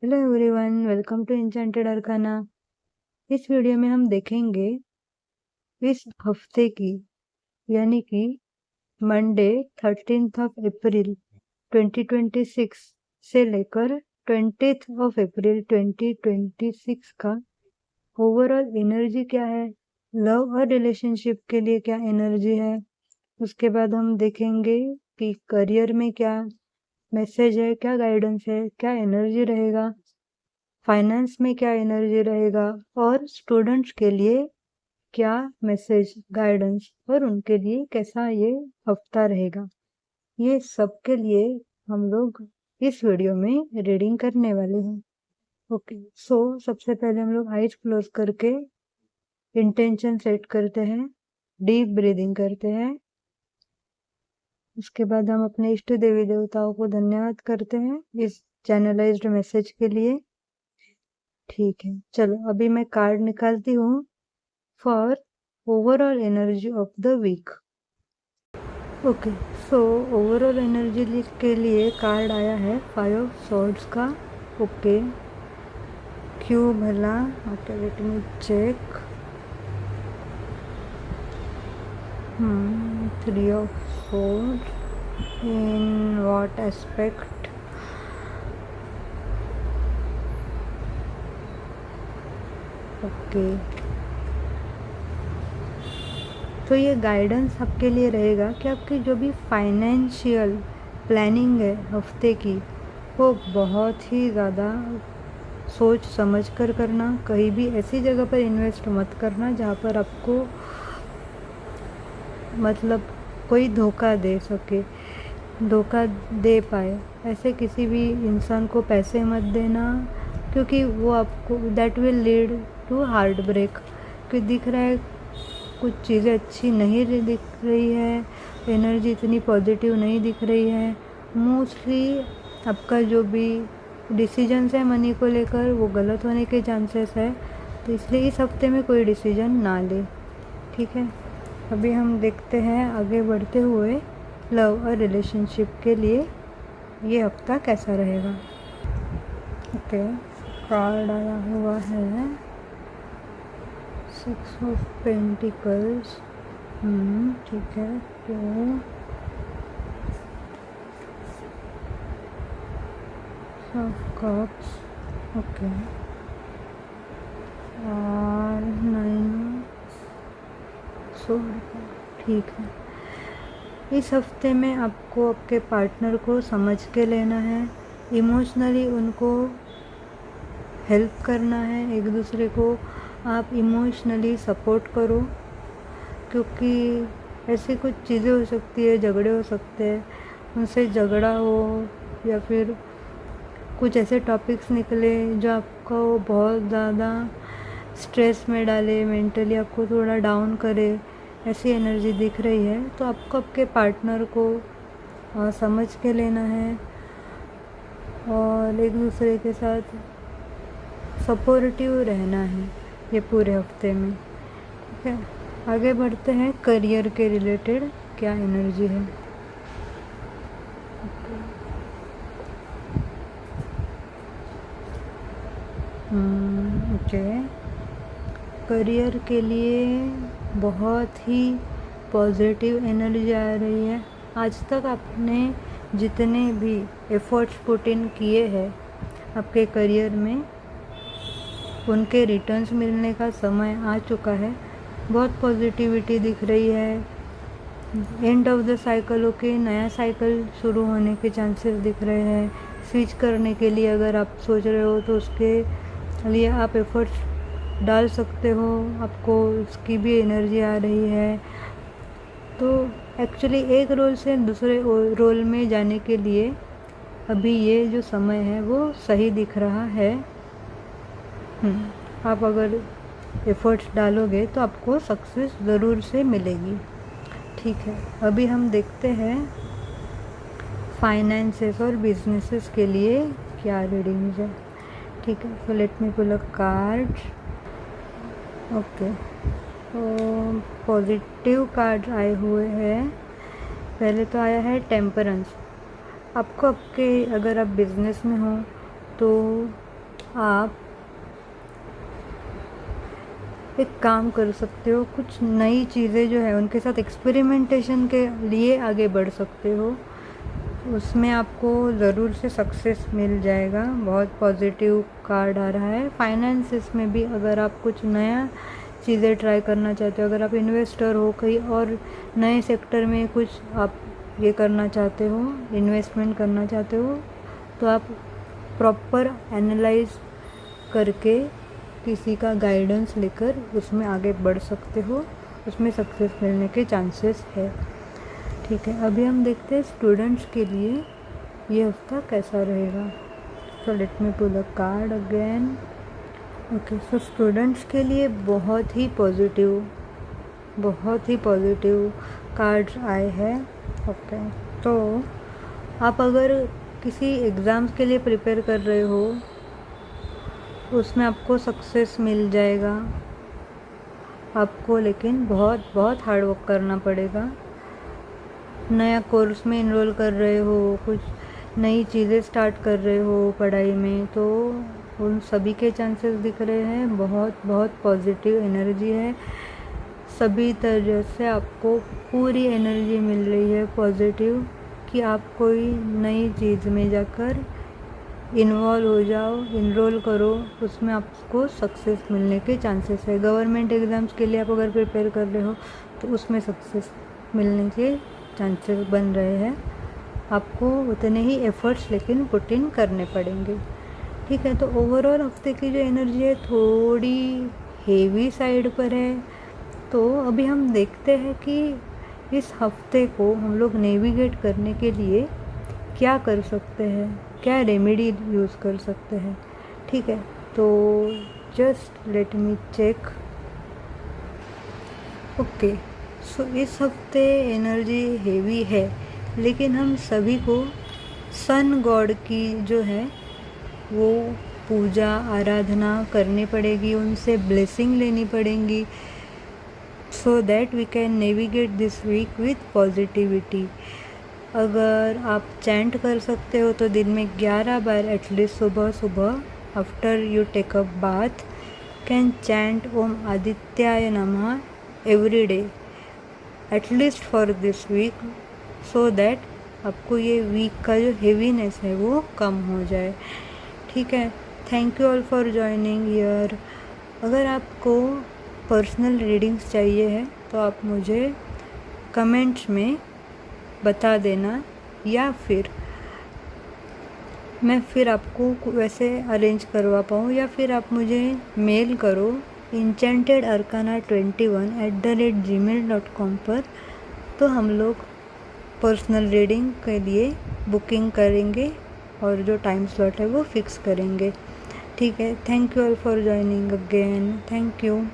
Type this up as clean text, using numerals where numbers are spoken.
Hello everyone, welcome to enchanted arcana. इस video में हम देखेंगे इस हफ्ते की यानी कि मंडे 13 अप्रैल 2026 से लेकर 20 अप्रैल 2026 का ओवरऑल एनर्जी क्या है, लव और रिलेशनशिप के लिए क्या एनर्जी है। उसके बाद हम देखेंगे कि करियर में क्या मैसेज है, क्या गाइडेंस है, क्या एनर्जी रहेगा, फाइनेंस में क्या एनर्जी रहेगा और स्टूडेंट्स के लिए क्या मैसेज, गाइडेंस और उनके लिए कैसा ये हफ्ता रहेगा। ये सब के लिए हम लोग इस वीडियो में रीडिंग करने वाले हैं। ओके, सो सबसे पहले हम लोग आइज क्लोज करके इंटेंशन सेट करते हैं, डीप ब्रीदिंग करते हैं। उसके बाद हम अपने इष्ट देवी देवताओं को धन्यवाद करते हैं इस चैनलाइज्ड मैसेज के लिए। ठीक है, चलो अभी मैं कार्ड निकालती हूँ for overall energy of the week. Okay, so overall energy के लिए कार्ड आया है 5 ऑफ सॉर्ड्स का। ओके, क्यों भला? Okay, let me check. 3 of swords, in what aspect? Okay, तो ये गाइडेंस आपके लिए रहेगा कि आपकी जो भी फाइनेंशियल प्लानिंग है हफ्ते की, वो बहुत ही ज़्यादा सोच समझ कर करना। कहीं भी ऐसी जगह पर इन्वेस्ट मत करना जहाँ पर आपको मतलब कोई धोखा दे सके, धोखा दे पाए। ऐसे किसी भी इंसान को पैसे मत देना, क्योंकि वो आपको that will lead to heartbreak. कि दिख रहा है कुछ चीज़ें अच्छी नहीं दिख रही है, एनर्जी इतनी पॉजिटिव नहीं दिख रही है। मोस्टली आपका जो भी डिसीजंस है मनी को लेकर वो गलत होने के चांसेस है, तो इसलिए इस हफ्ते में कोई डिसीजन ना ले। ठीक है, अभी हम देखते हैं आगे बढ़ते हुए लव और रिलेशनशिप के लिए ये हफ्ता कैसा रहेगा। ओके, कार्ड आया हुआ है 6 ऑफ पेंटिकल्स। ठीक है, तो ऑफ कप्स। ओके, और 9 स्वॉर्ड। ठीक है, इस हफ्ते में आपको आपके पार्टनर को समझ के लेना है, इमोशनली उनको हेल्प करना है। एक दूसरे को आप इमोशनली सपोर्ट करो, क्योंकि ऐसी कुछ चीज़ें हो सकती है, झगड़े हो सकते हैं, उनसे झगड़ा हो या फिर कुछ ऐसे टॉपिक्स निकले जो आपको बहुत ज़्यादा स्ट्रेस में डाले, मेंटली आपको थोड़ा डाउन करे, ऐसी एनर्जी दिख रही है। तो आपको आपके पार्टनर को समझ के लेना है और एक दूसरे के साथ सपोर्टिव रहना है ये पूरे हफ्ते में। ठीक है, आगे बढ़ते हैं, करियर के रिलेटेड क्या एनर्जी है। ओके, करियर के लिए बहुत ही पॉजिटिव एनर्जी आ रही है। आज तक आपने जितने भी एफर्ट्स पुट इन किए हैं आपके करियर में, उनके रिटर्न्स मिलने का समय आ चुका है। बहुत पॉजिटिविटी दिख रही है। End of the cycle, okay, नया साइकिल शुरू होने के चांसेस दिख रहे हैं। स्विच करने के लिए अगर आप सोच रहे हो तो उसके लिए आप एफर्ट्स डाल सकते हो, आपको उसकी भी एनर्जी आ रही है। तो एक्चुअली एक रोल से दूसरे रोल में जाने के लिए अभी ये जो समय है वो सही दिख रहा है। आप अगर एफर्ट्स डालोगे तो आपको सक्सेस ज़रूर से मिलेगी। ठीक है, अभी हम देखते हैं फाइनेंसेस और बिजनेसेस के लिए क्या रीडिंग्स है। ठीक है, so let me pull a card. Okay, तो पॉजिटिव कार्ड आए हुए हैं। पहले तो आया है टेम्परेंस। आपको आपके, अगर आप बिजनेस में हो तो आप एक काम कर सकते हो, कुछ नई चीज़ें जो है उनके साथ एक्सपेरिमेंटेशन के लिए आगे बढ़ सकते हो। उसमें आपको ज़रूर से सक्सेस मिल जाएगा। बहुत पॉजिटिव कार्ड आ रहा है। फाइनेंसिस में भी अगर आप कुछ नया चीज़ें ट्राई करना चाहते हो, अगर आप इन्वेस्टर हो, कहीं और नए सेक्टर में कुछ आप ये करना चाहते हो, इन्वेस्टमेंट करना चाहते हो, तो आप प्रॉपर एनालाइज करके किसी का गाइडेंस लेकर उसमें आगे बढ़ सकते हो। उसमें सक्सेस मिलने के चांसेस है। ठीक है, अभी हम देखते हैं स्टूडेंट्स के लिए ये हफ्ता कैसा रहेगा। So let me pull a card again. Okay, so students के लिए बहुत ही पॉजिटिव कार्ड्स आए हैं। ओके, तो आप अगर किसी एग्ज़ाम्स के लिए प्रिपेयर कर रहे हो, उसमें आपको सक्सेस मिल जाएगा। आपको लेकिन बहुत हार्ड वर्क करना पड़ेगा। नया कोर्स में इनरोल कर रहे हो, कुछ नई चीज़ें स्टार्ट कर रहे हो पढ़ाई में, तो उन सभी के चांसेस दिख रहे हैं। बहुत पॉजिटिव एनर्जी है। सभी तरह से आपको पूरी एनर्जी मिल रही है पॉजिटिव, कि आप कोई नई चीज़ में जाकर इन्वॉल्व हो जाओ, इनरोल करो, उसमें आपको सक्सेस मिलने के चांसेस है। गवर्नमेंट एग्ज़ाम्स के लिए आप अगर प्रिपेयर कर रहे हो तो उसमें सक्सेस मिलने के चांसेस बन रहे हैं। आपको उतने ही एफ़र्ट्स लेकिन पुट इन करने पड़ेंगे। ठीक है, तो ओवरऑल हफ्ते की जो एनर्जी है थोड़ी हेवी साइड पर है। तो अभी हम देखते हैं कि इस हफ्ते को हम लोग नेविगेट करने के लिए क्या कर सकते हैं, क्या रेमेडी यूज़ कर सकते हैं। ठीक है, तो just let me check. Okay, so इस हफ्ते एनर्जी हेवी है, लेकिन हम सभी को सन गॉड की जो है वो पूजा आराधना करनी पड़ेगी, उनसे ब्लेसिंग लेनी पड़ेंगी, so that we can navigate this week with positivity. अगर आप चैंट कर सकते हो तो दिन में 11 बार एटलीस्ट सुबह after you take a bath can chant Om आदित्याय नमः every day at least for this week, so that आपको ये वीक का जो हेवीनेस है वो कम हो जाए। ठीक है, thank you all for joining here. अगर आपको पर्सनल रीडिंग्स चाहिए है तो आप मुझे कमेंट्स में बता देना, या फिर मैं फिर आपको वैसे अरेंज करवा पाऊँ, या फिर आप मुझे मेल करो enchantedarcana21@gmail.com पर, तो हम लोग पर्सनल रीडिंग के लिए बुकिंग करेंगे और जो टाइम स्लॉट है वो फिक्स करेंगे। ठीक है, thank you all for joining again. Thank you.